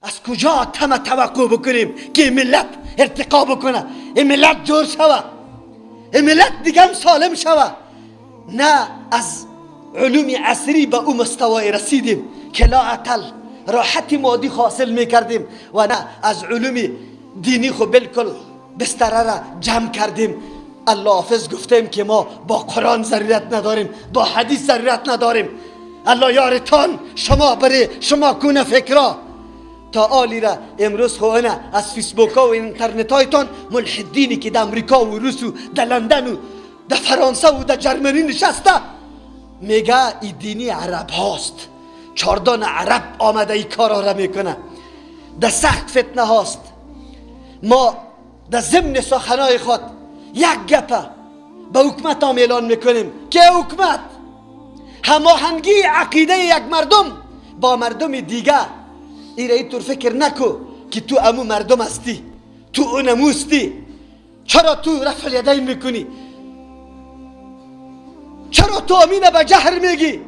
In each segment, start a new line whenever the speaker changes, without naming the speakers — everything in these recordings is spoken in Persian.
از کجا توقع بکنیم که ملت ارتقا بکنه، این ملت جور شوه، این ملت دیگه هم سالم شوه؟ نه از علوم عصری به او مستوای رسیدیم که لا عطل راحتی مادی حاصل میکردیم و نه از علوم دینی خو بالکل بستره را جمع کردیم. الله حافظ گفتیم که ما با قرآن ضرورت نداریم، با حدیث ضرورت نداریم. الله یارتان شما بره شما کنه فکرها تا آلی را امروز خوانه از فیسبوک ها و اینترنت هایتان ملحدینی که در امریکا و روس و در لندن و در فرانسه و در جرمنی نشسته میگه ای دینی عرب هاست، چاردان عرب آمده ای کارا را میکنه، در سخت فتنه هاست. ما در ضمن سخنهای خود یک گپه به حکومت هم اعلان میکنیم که حکومت هماهنگی عقیده یک مردم با مردم دیگه ایره اینطور فکر نکو که تو امو مردم هستی، تو اونمو هستی. چرا تو رفع الیدین میکنی؟ چرا تو امین به جهر میگی؟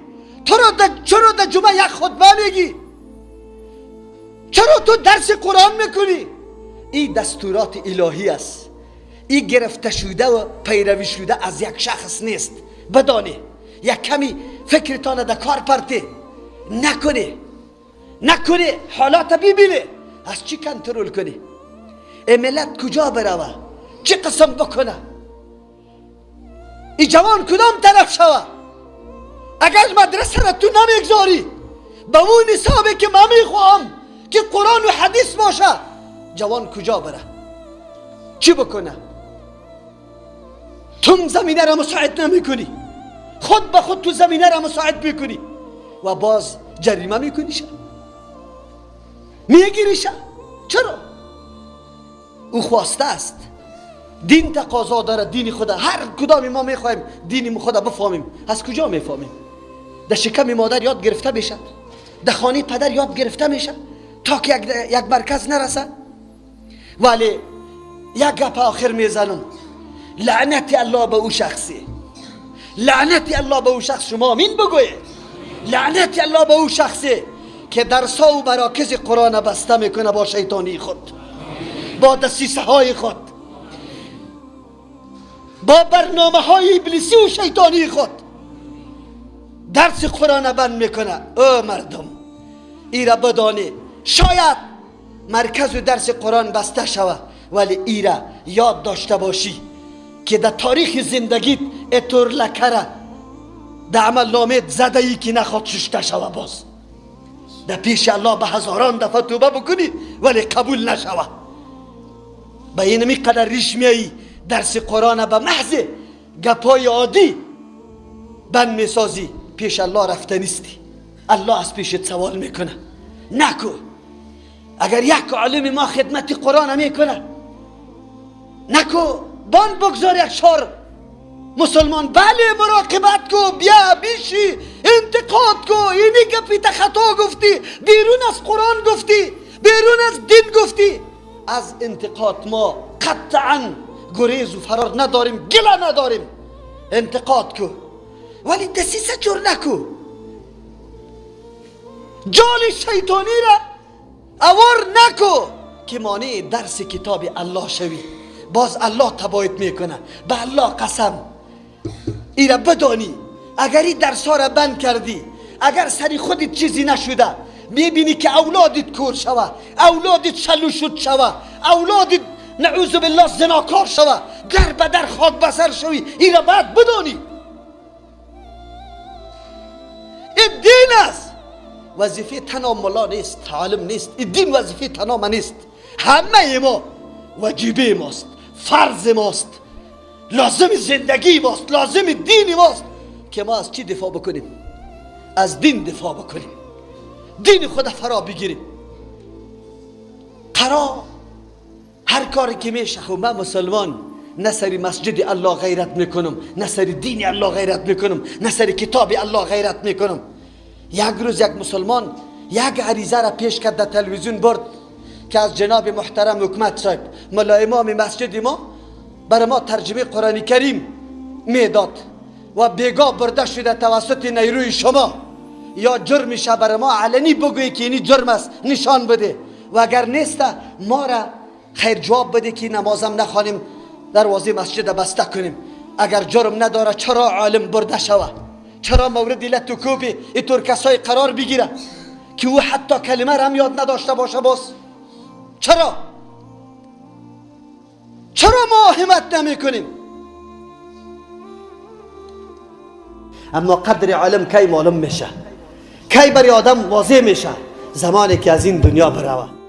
چرا در جمعه یک خطبه میگی؟ چرا تو درس قرآن میکنی؟ این دستورات الهی است، این گرفته شده و پیروی شده از یک شخص نیست. بدانه یک کمی فکرتان در کار پرته نکنه حالات ببینه از چی کنترل کنی. این ملت کجا بروه؟ چی قسم بکنه؟ این جوان کدام طرف شوه؟ اگر مدرسه را تو نمیگذاری به اون حسابی که من میخواهم که قرآن و حدیث باشه، جوان کجا بره؟ چی بکنه؟ تو زمینه را مساعد نمی کنی، خود به خود تو زمینه را مساعد میکنی و باز جریمه میکنیش، میگیریش. چرا؟ او خواسته است. دین تقاضا داره، دین خدا. هر کدام ما میخوایم دین خدا بفهمیم. از کجا میفهمیم؟ در شکم مادر یاد گرفته میشه، در خانه پدر یاد گرفته میشه تا که یک مرکز نرسه. ولی یک گپ آخر میزنم، لعنت الله به او شخصی، لعنت الله به او شخص. شما امین بگویه. لعنت الله به او شخصی که درسا و مراکز قرآن بسته میکنه با شیطانی خود، با دسیسه های خود، با برنامه های ابلیسی و شیطانی خود درس قرآن بند میکنه. او مردم ایره بدانه، شاید مرکز و درس قرآن بسته شوه ولی ایره یاد داشته باشی که در تاریخ زندگیت اتور لکره در عمل نامت زده ای که نخواد ششته شوه. باز در پیش الله به هزاران دفعه توبه بکنی ولی قبول نشوه. به اینمی قدر ریش میایی درس قرآن به محض گپای عادی بند میسازی، پیش الله رفته نیستی. الله از پیشت سوال میکنه. نکو. اگر یک عالم ما خدمت قرآن میکنه نکو، بان بگذار یک شار مسلمان بله مراقبت کو، بیا بیشی انتقاد کو، اینی گپی تا خطا گفتی، بیرون از قرآن گفتی، بیرون از دین گفتی. از انتقاد ما قطعا گریز و فرار نداریم، گله نداریم. انتقاد کو ولی دسیسه جور نکو. جال شیطانی را اوار نکو که مانع درس کتاب الله شوی. باز الله تبایت میکنه. به الله قسم ایره بدانی اگر این درس ها را بند کردی، اگر سری خودت چیزی نشده، میبینی که اولادت کور شوه، اولادت شلوشود شوه، اولادت نعوذ بالله زناکار شوه، در بدر خاک بسر شوی، ایره باید بدانی این دین است. وظیفه تنها ملا نیست، عالم نیست. این دین وظیفه تنها من نیست، همه ما واجبه ماست، فرض ماست، لازم زندگی ماست، لازم دین ماست که ما از چی دفاع بکنیم؟ از دین دفاع بکنیم، دین خود فرا بگیریم. قرار هر کاری که میشه خب من مسلمان نه سری مسجد الله غیرت میکنم، نه سری دین الله غیرت میکنم، نه سری کتاب الله غیرت میکنم. یک روز یک مسلمان یک عریضه را پیش کرد، در تلویزیون برد که از جناب محترم حکمت صاحب ملا امام مسجد ما برای ما ترجمه قرآن کریم میداد و بیگاه برده شده توسط نیروی شما. یا جرمش برای ما علنی بگوی که اینی جرم است، نشان بده. و اگر نیست ما را خیر جواب بده که نمازم نخوانیم، دروازه مسجد بسته کنیم. اگر جرم نداره چرا عالم برده شوه؟ چرا مورد علت و کوبی اینطور کسای قرار بگیره که او حتی کلمه را هم یاد نداشته باشه؟ باز چرا ما همت نمی کنیم؟ اما قدر عالم کی معلوم میشه، کی برای آدم واضح میشه؟ زمانی که از این دنیا بروه.